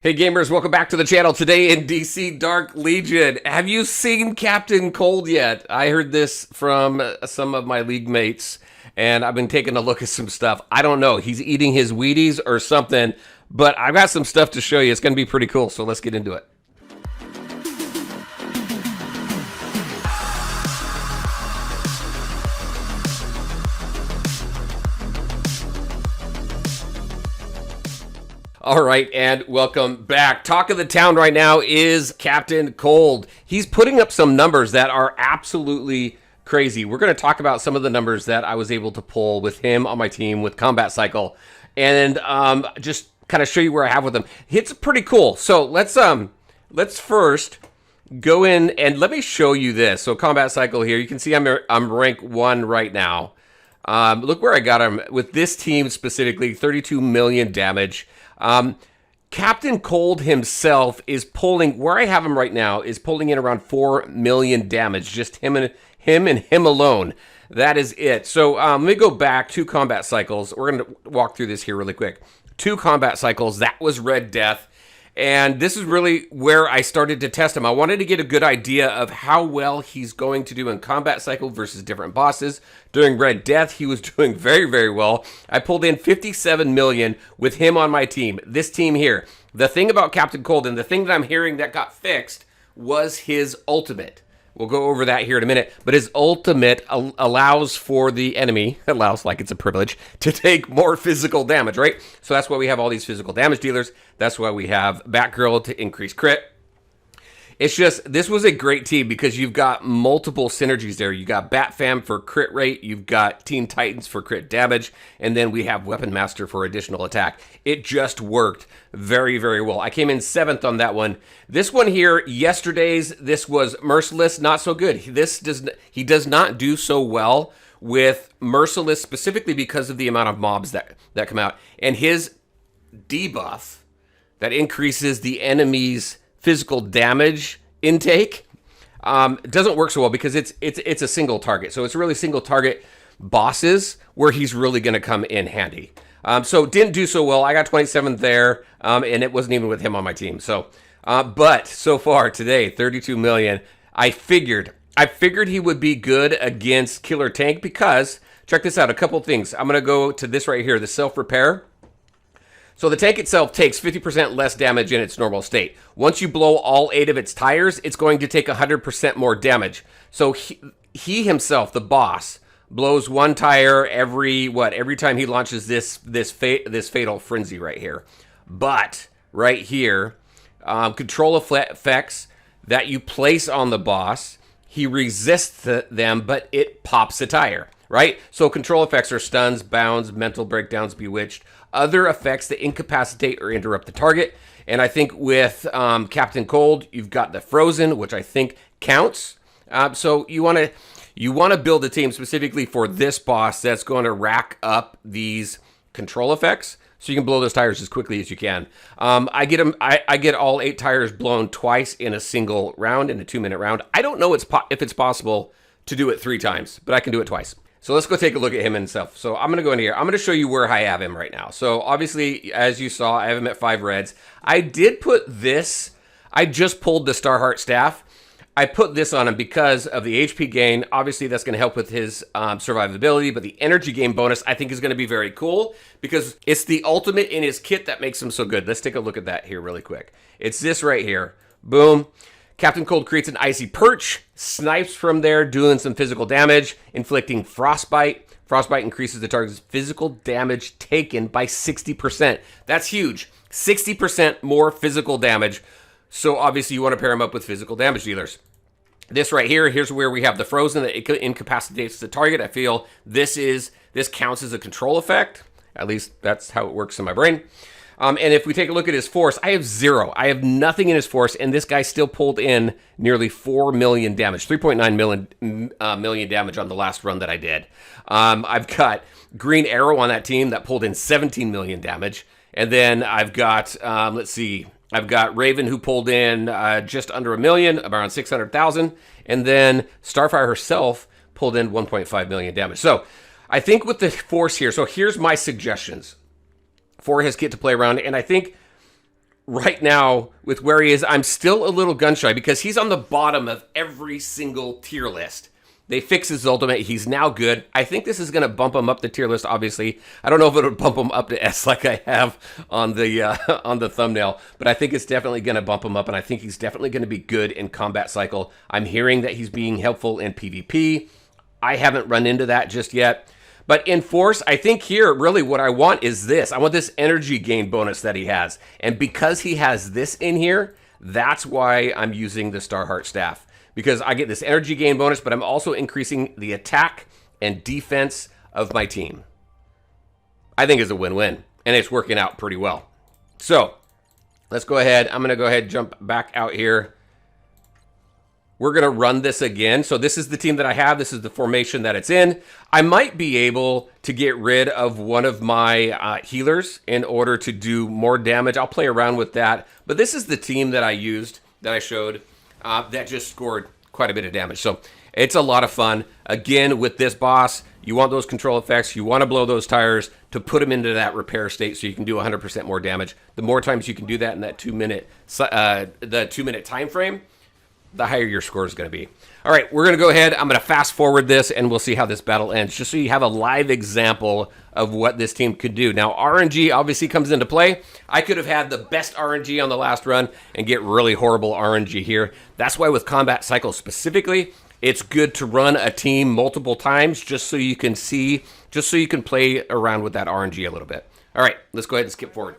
Hey gamers, welcome back to the channel. Today in DC Dark Legion. Have you seen Captain Cold yet? I heard this from some of my league mates, and I've been taking a look at some stuff. I don't know. He's eating his Wheaties or something, but I've got some stuff to show you. It's going to be pretty cool, so let's get into it. All right, and welcome back. Talk of the town right now is Captain Cold. He's putting up some numbers that are absolutely crazy. We're going to talk about some of the numbers that I was able to pull with him on my team with Combat Cycle, and just kind of show you where I have with him. It's pretty cool. So let's first go in and let me show you this. So Combat Cycle here, you can see I'm rank 1 right now. Look where I got him with this team specifically, 32 million damage. Captain Cold himself is pulling, where I have him right now, is pulling in around 4 million damage. Just him alone. That is it. So let me go back 2 combat cycles. We're going to walk through this here really quick. 2 combat cycles. That was Red Death. And this is really where I started to test him. I wanted to get a good idea of how well he's going to do in combat cycle versus different bosses. During Red Death, he was doing very, very well. I pulled in 57 million with him on my team. This team here. The thing about Captain Cold and the thing that I'm hearing that got fixed was his ultimate. We'll go over that here in a minute, but his ultimate allows for the enemy, allows like it's a privilege, to take more physical damage, right? So that's why we have all these physical damage dealers. That's why we have Batgirl to increase crit. It's just, this was a great team because you've got multiple synergies there. You got Batfam for crit rate, you've got Teen Titans for crit damage, and then we have Weapon Master for additional attack. It just worked very, very well. I came in 7th on that one. This one here, yesterday's, this was Merciless, not so good. He does not do so well with Merciless, specifically because of the amount of mobs that come out. And his debuff that increases the enemy's physical damage intake doesn't work so well because it's a single target. So it's really single target bosses where he's really going to come in handy. So didn't do so well. I got 27th there, and it wasn't even with him on my team. So, but so far today, 32 million. I figured he would be good against Killer Tank because check this out. A couple things. I'm going to go to this right here, the self-repair. So the tank itself takes 50% less damage in its normal state. Once you blow all 8 of its tires, it's going to take 100% more damage. So he himself, the boss, blows 1 tire every time he launches this fatal frenzy right here. But right here, control effects that you place on the boss, he resists them, but it pops a tire. Right? So control effects are stuns, bounds, mental breakdowns, bewitched, other effects that incapacitate or interrupt the target. And I think with Captain Cold, you've got the frozen, which I think counts. So you want to build a team specifically for this boss that's going to rack up these control effects, so you can blow those tires as quickly as you can. I get all 8 tires blown twice in a single round, in a 2-minute round. I don't know if it's possible to do it 3 times, but I can do it twice. So let's go take a look at him himself. So I'm going to go in here. I'm going to show you where I have him right now. So obviously, as you saw, I have him at 5 reds. I did put this, I just pulled the Starheart staff. I put this on him because of the HP gain. Obviously, that's going to help with his survivability, but the energy gain bonus I think is going to be very cool because it's the ultimate in his kit that makes him so good. Let's take a look at that here really quick. It's this right here. Boom. Captain Cold creates an icy perch, snipes from there, doing some physical damage, inflicting frostbite. Frostbite increases the target's physical damage taken by 60%. That's huge. 60% more physical damage. So obviously you want to pair him up with physical damage dealers. This right here, here's where we have the frozen that incapacitates the target. I feel this counts as a control effect. At least that's how it works in my brain. And if we take a look at his force, I have 0. I have nothing in his force, and this guy still pulled in nearly 4 million damage, 3.9 million damage on the last run that I did. I've got Green Arrow on that team that pulled in 17 million damage. And then I've got, let's see, I've got Raven who pulled in just under 1 million, around 600,000. And then Starfire herself pulled in 1.5 million damage. So I think with the force here, so here's my suggestions for his kit to play around. And I think right now with where he is, I'm still a little gun shy because he's on the bottom of every single tier list. They fix his ultimate. He's now good. I think this is going to bump him up the tier list, obviously. I don't know if it would bump him up to S like I have on the thumbnail, but I think it's definitely going to bump him up, and I think he's definitely going to be good in combat cycle. I'm hearing that he's being helpful in PvP. I haven't run into that just yet. But in Force, I think here, really what I want is this. I want this energy gain bonus that he has. And because he has this in here, that's why I'm using the Starheart Staff. Because I get this energy gain bonus, but I'm also increasing the attack and defense of my team. I think it's a win-win, and it's working out pretty well. So, let's go ahead. I'm going to go ahead and jump back out here. We're going to run this again. So this is the team that I have. This is the formation that it's in. I might be able to get rid of one of my healers in order to do more damage. I'll play around with that. But this is the team that I used, that I showed, that just scored quite a bit of damage. So it's a lot of fun. Again, with this boss, you want those control effects. You want to blow those tires to put them into that repair state so you can do 100% more damage. The more times you can do that in that 2-minute, the 2-minute time frame, the higher your score is going to be. All right, we're going to go ahead. I'm going to fast forward this, and we'll see how this battle ends, just so you have a live example of what this team could do. Now, RNG obviously comes into play. I could have had the best RNG on the last run and get really horrible RNG here. That's why with combat cycle specifically, it's good to run a team multiple times just so you can see, just so you can play around with that RNG a little bit. All right, let's go ahead and skip forward.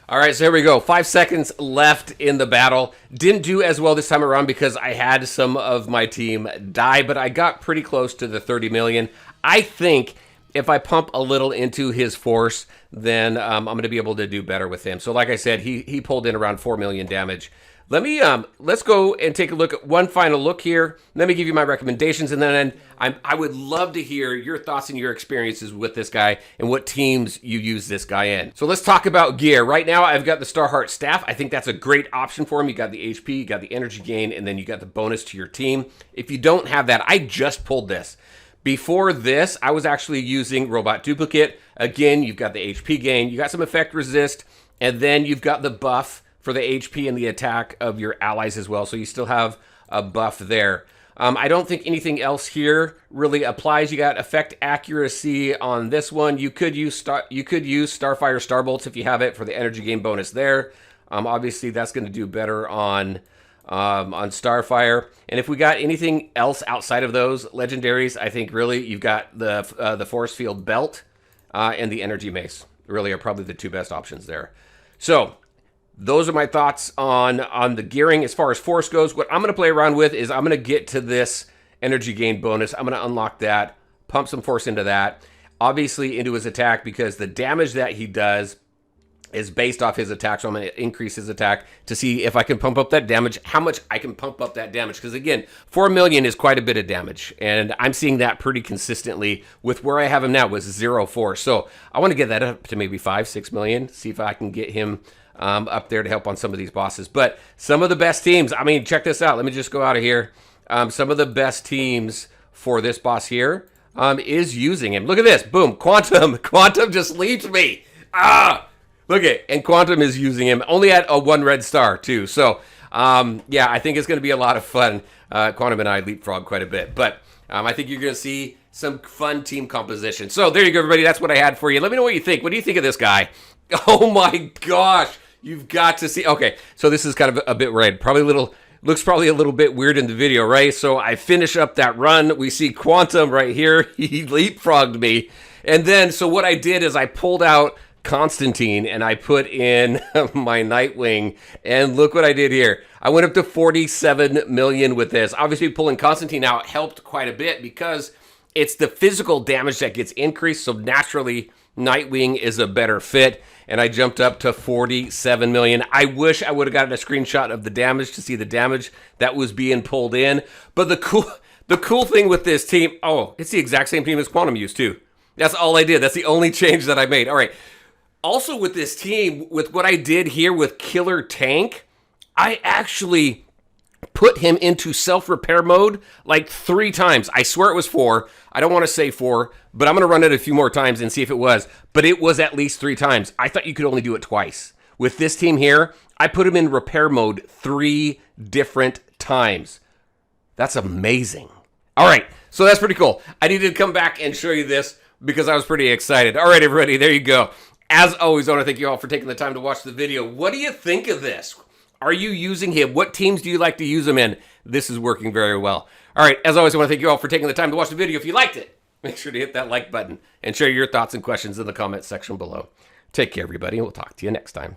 All right, so here we go. 5 seconds left in the battle. Didn't do as well this time around because I had some of my team die, but I got pretty close to the 30 million. I think if I pump a little into his force, then I'm going to be able to do better with him. So like I said, he pulled in around 4 million damage. Let's go and take a look at one final look here. Let me give you my recommendations, and then I would love to hear your thoughts and your experiences with this guy and what teams you use this guy in. So let's talk about gear. Right now, I've got the Starheart Staff. I think that's a great option for him. You got the HP, you got the energy gain, and then you got the bonus to your team. If you don't have that, I just pulled this. Before this, I was actually using Robot Duplicate. Again, you've got the HP gain, you got some effect resist, and then you've got the buff for the HP and the attack of your allies as well. So you still have a buff there. I don't think anything else here really applies. You got effect accuracy on this one. You could use Starfire Starbolts if you have it for the energy gain bonus there. Obviously, that's going to do better on Starfire. And if we got anything else outside of those legendaries, I think really you've got the Force Field Belt and the Energy Mace. Really are probably the two best options there. So those are my thoughts on the gearing. As far as force goes, what I'm going to play around with is I'm going to get to this energy gain bonus. I'm going to unlock that, pump some force into that, obviously into his attack, because the damage that he does is based off his attack. So I'm going to increase his attack to see if I can pump up that damage, how much I can pump up that damage. Because again, 4 million is quite a bit of damage, and I'm seeing that pretty consistently with where I have him now with 0 force. So I want to get that up to maybe 5-6 million, see if I can get him up there to help on some of these bosses. But some of the best teams, I mean, check this out. Let me just go out of here. Some of the best teams for this boss here is using him. Look at this. Boom. Quantum. Quantum just leaps me. Look at, and Quantum is using him. Only at a 1 red star, too. So, yeah, I think it's going to be a lot of fun. Quantum and I leapfrog quite a bit. But I think you're going to see some fun team composition. So, there you go, everybody. That's what I had for you. Let me know what you think. What do you think of this guy? Oh, my gosh. You've got to see. Okay, so this is kind of a bit red. Looks probably a little bit weird in the video, right? So I finish up that run. We see Quantum right here. He leapfrogged me. And then, so what I did is I pulled out Constantine and I put in my Nightwing. And look what I did here. I went up to 47 million with this. Obviously, pulling Constantine out helped quite a bit because it's the physical damage that gets increased. So naturally, Nightwing is a better fit. And I jumped up to 47 million. I wish I would have gotten a screenshot of the damage to see the damage that was being pulled in. But the cool thing with this team, oh, it's the exact same team as Quantum used too. That's all I did. That's the only change that I made. All right. Also with this team, with what I did here with Killer Tank, I actually put him into self-repair mode like 3 times. I swear it was 4. I don't want to say 4, but I'm going to run it a few more times and see if it was. But it was at least 3 times. I thought you could only do it twice, With this team here, I put him in repair mode 3 different times. That's amazing. All right, so that's pretty cool. I needed to come back and show you this because I was pretty excited. All right, everybody, there you go. As always, I want to thank you all for taking the time to watch the video. What do you think of this? Are you using him? What teams do you like to use him in? This is working very well. All right, as always, I want to thank you all for taking the time to watch the video. If you liked it, make sure to hit that like button and share your thoughts and questions in the comment section below. Take care, everybody, and we'll talk to you next time.